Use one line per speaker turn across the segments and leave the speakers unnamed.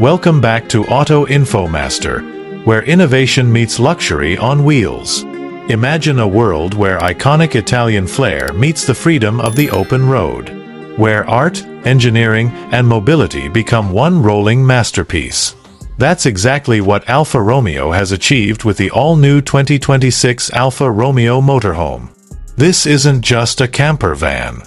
Welcome back to Auto Info Master, where innovation meets luxury on wheels. Imagine a world where iconic Italian flair meets the freedom of the open road, where art, engineering, and mobility become one rolling masterpiece. That's exactly what Alfa Romeo has achieved with the all-new 2026 Alfa Romeo Motorhome. This isn't just a camper van.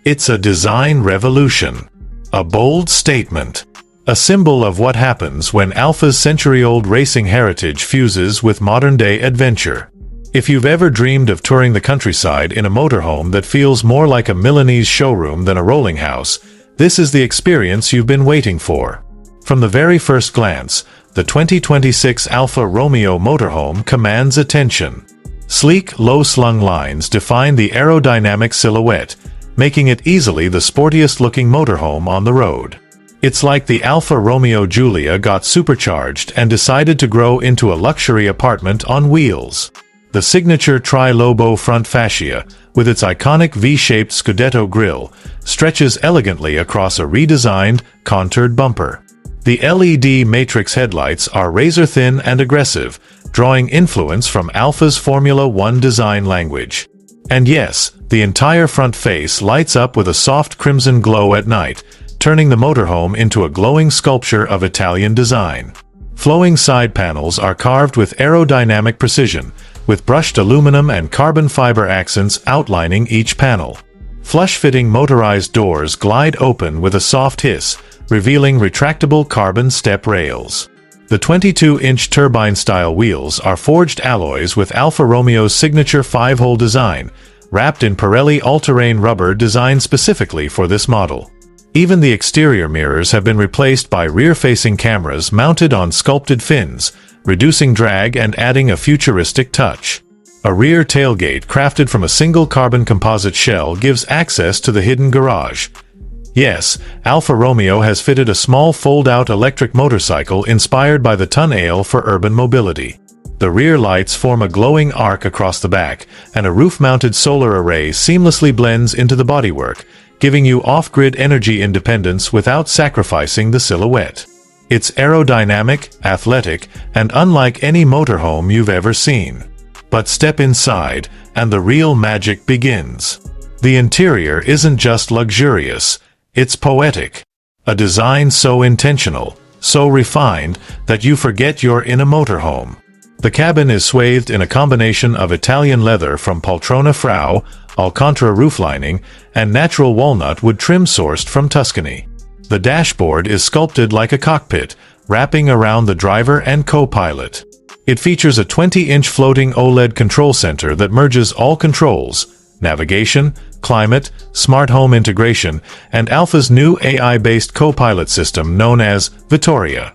It's a design revolution. A bold statement. A symbol of what happens when Alfa's century-old racing heritage fuses with modern-day adventure. If you've ever dreamed of touring the countryside in a motorhome that feels more like a Milanese showroom than a rolling house, this is the experience you've been waiting for. From the very first glance, the 2026 Alfa Romeo Motorhome commands attention. Sleek, low-slung lines define the aerodynamic silhouette, making it easily the sportiest-looking motorhome on the road. It's like the Alfa Romeo Giulia got supercharged and decided to grow into a luxury apartment on wheels. The signature tri-lobo front fascia, with its iconic V-shaped Scudetto grille, stretches elegantly across a redesigned, contoured bumper. The LED matrix headlights are razor-thin and aggressive, drawing influence from Alfa's Formula One design language. And yes, the entire front face lights up with a soft crimson glow at night, turning the motorhome into a glowing sculpture of Italian design. Flowing side panels are carved with aerodynamic precision, with brushed aluminum and carbon fiber accents outlining each panel. Flush-fitting motorized doors glide open with a soft hiss, revealing retractable carbon step rails. The 22-inch turbine-style wheels are forged alloys with Alfa Romeo's signature 5-hole design, wrapped in Pirelli all-terrain rubber designed specifically for this model. Even the exterior mirrors have been replaced by rear-facing cameras mounted on sculpted fins, reducing drag and adding a futuristic touch. A rear tailgate crafted from a single carbon composite shell gives access to the hidden garage. Yes, Alfa Romeo has fitted a small fold-out electric motorcycle inspired by the Tonale for urban mobility. The rear lights form a glowing arc across the back, and a roof-mounted solar array seamlessly blends into the bodywork, giving you off-grid energy independence without sacrificing the silhouette. It's aerodynamic, athletic, and unlike any motorhome you've ever seen. But step inside, and the real magic begins. The interior isn't just luxurious, it's poetic. A design so intentional, so refined, that you forget you're in a motorhome. The cabin is swathed in a combination of Italian leather from Poltrona Frau, Alcantara roof lining, and natural walnut wood trim sourced from Tuscany. The dashboard is sculpted like a cockpit, wrapping around the driver and co-pilot. It features a 20-inch floating OLED control center that merges all controls: navigation, climate, smart home integration, and Alfa's new AI-based co-pilot system known as Vittoria.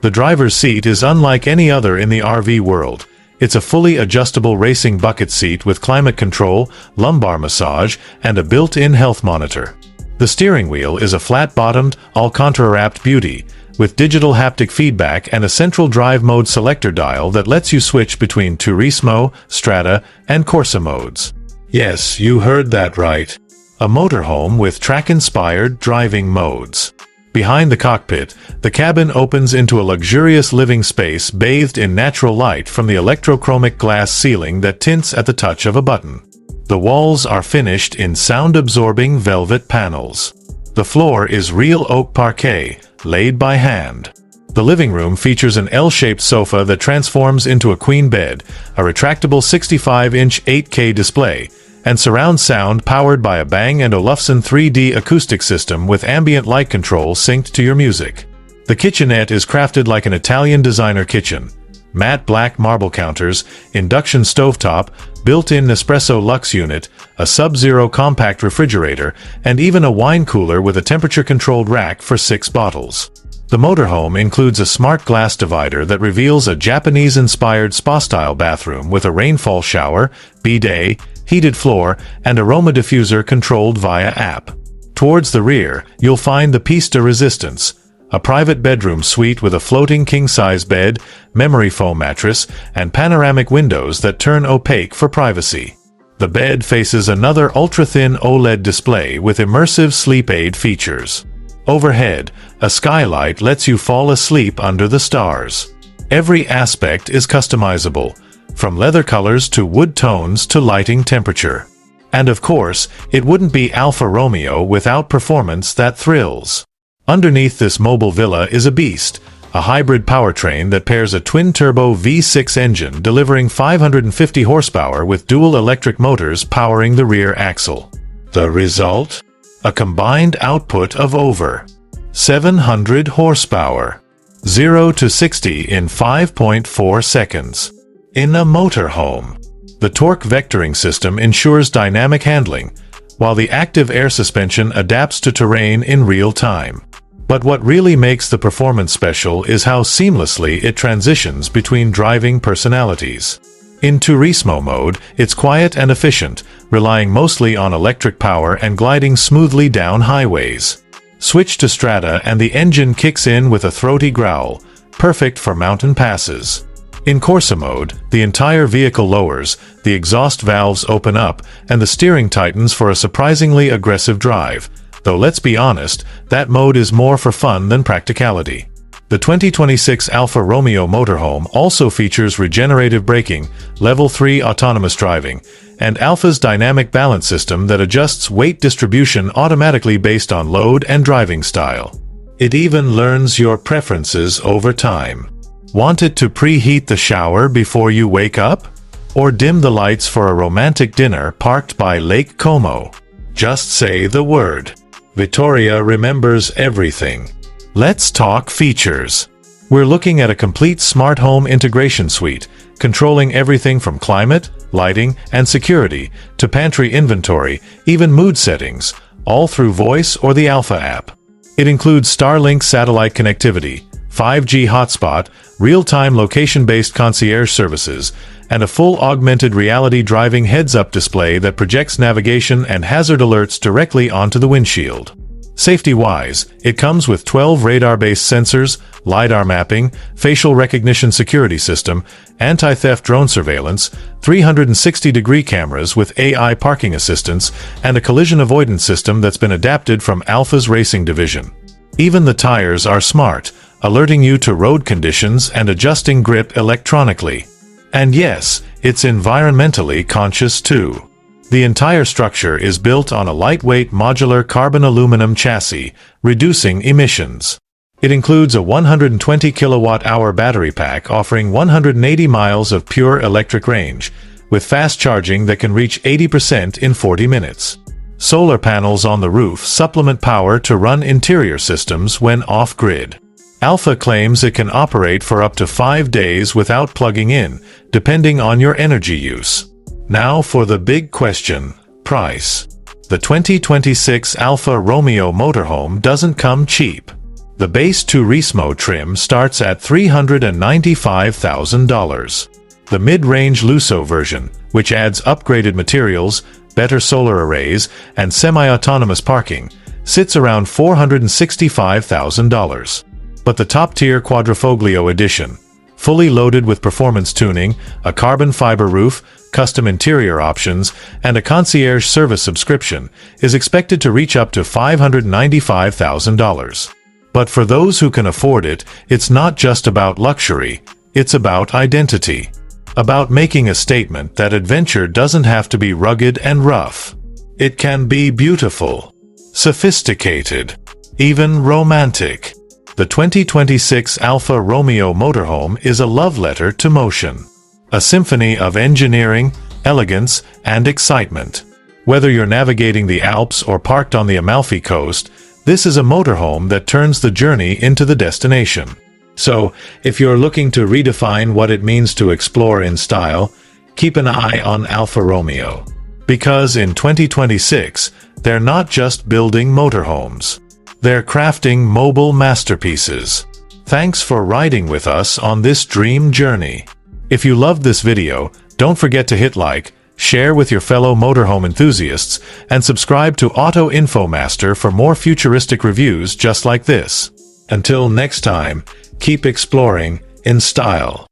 The driver's seat is unlike any other in the RV world. It's a fully adjustable racing bucket seat with climate control, lumbar massage, and a built-in health monitor. The steering wheel is a flat-bottomed, Alcantara-wrapped beauty, with digital haptic feedback and a central drive mode selector dial that lets you switch between Turismo, Strada, and Corsa modes. Yes, you heard that right. A motorhome with track-inspired driving modes. Behind the cockpit, the cabin opens into a luxurious living space bathed in natural light from the electrochromic glass ceiling that tints at the touch of a button. The walls are finished in sound-absorbing velvet panels. The floor is real oak parquet, laid by hand. The living room features an L-shaped sofa that transforms into a queen bed, a retractable 65-inch 8K display, and surround sound powered by a Bang & Olufsen 3D acoustic system with ambient light control synced to your music. The kitchenette is crafted like an Italian designer kitchen. Matte black marble counters, induction stovetop, built-in Nespresso Luxe unit, a Sub-Zero compact refrigerator, and even a wine cooler with a temperature-controlled rack for 6 bottles. The motorhome includes a smart glass divider that reveals a Japanese-inspired spa-style bathroom with a rainfall shower, bidet, heated floor, and aroma diffuser controlled via app. Towards the rear, you'll find the piece de resistance, a private bedroom suite with a floating king-size bed, memory foam mattress, and panoramic windows that turn opaque for privacy. The bed faces another ultra-thin OLED display with immersive sleep aid features. Overhead, a skylight lets you fall asleep under the stars. Every aspect is customizable, from leather colors to wood tones to lighting temperature. And of course, it wouldn't be Alfa Romeo without performance that thrills. Underneath this mobile villa is a beast, a hybrid powertrain that pairs a twin-turbo V6 engine delivering 550 horsepower with dual electric motors powering the rear axle. The result? A combined output of over 700 horsepower. 0 to 60 in 5.4 seconds. In a motorhome, the torque vectoring system ensures dynamic handling, while the active air suspension adapts to terrain in real time. But what really makes the performance special is how seamlessly it transitions between driving personalities. In Turismo mode, it's quiet and efficient, relying mostly on electric power and gliding smoothly down highways. Switch to Strada and the engine kicks in with a throaty growl, perfect for mountain passes. In Corsa mode, the entire vehicle lowers, the exhaust valves open up, and the steering tightens for a surprisingly aggressive drive. Though let's be honest, that mode is more for fun than practicality. The 2026 Alfa Romeo Motorhome also features regenerative braking, Level 3 autonomous driving, and Alfa's dynamic balance system that adjusts weight distribution automatically based on load and driving style. It even learns your preferences over time. Want it to preheat the shower before you wake up? Or dim the lights for a romantic dinner parked by Lake Como? Just say the word. Vittoria remembers everything. Let's talk features. We're looking at a complete smart home integration suite, controlling everything from climate, lighting, and security, to pantry inventory, even mood settings, all through voice or the Alfa app. It includes Starlink satellite connectivity, 5G hotspot, real-time location-based concierge services, and a full augmented reality driving heads-up display that projects navigation and hazard alerts directly onto the windshield. Safety-wise, it comes with 12 radar-based sensors, LiDAR mapping, facial recognition security system, anti-theft drone surveillance, 360-degree cameras with AI parking assistance, and a collision avoidance system that's been adapted from Alfa's racing division. Even the tires are smart, alerting you to road conditions and adjusting grip electronically. And yes, it's environmentally conscious too. The entire structure is built on a lightweight modular carbon aluminum chassis, reducing emissions. It includes a 120 kilowatt-hour battery pack offering 180 miles of pure electric range, with fast charging that can reach 80% in 40 minutes. Solar panels on the roof supplement power to run interior systems when off-grid. Alfa claims it can operate for up to 5 days without plugging in, depending on your energy use. Now for the big question, price. The 2026 Alfa Romeo Motorhome doesn't come cheap. The base Turismo trim starts at $395,000. The mid-range Lusso version, which adds upgraded materials, better solar arrays, and semi-autonomous parking, sits around $465,000. But the top-tier Quadrifoglio edition, fully loaded with performance tuning, a carbon fiber roof, custom interior options, and a concierge service subscription, is expected to reach up to $595,000. But for those who can afford it, it's not just about luxury, it's about identity. About making a statement that adventure doesn't have to be rugged and rough. It can be beautiful, sophisticated, even romantic. The 2026 Alfa Romeo Motorhome is a love letter to motion. A symphony of engineering, elegance, and excitement. Whether you're navigating the Alps or parked on the Amalfi Coast, this is a motorhome that turns the journey into the destination. So, if you're looking to redefine what it means to explore in style, keep an eye on Alfa Romeo. Because in 2026, they're not just building motorhomes. They're crafting mobile masterpieces. Thanks for riding with us on this dream journey. If you loved this video, don't forget to hit like, share with your fellow motorhome enthusiasts, and subscribe to Auto Info Master for more futuristic reviews just like this. Until next time, keep exploring in style.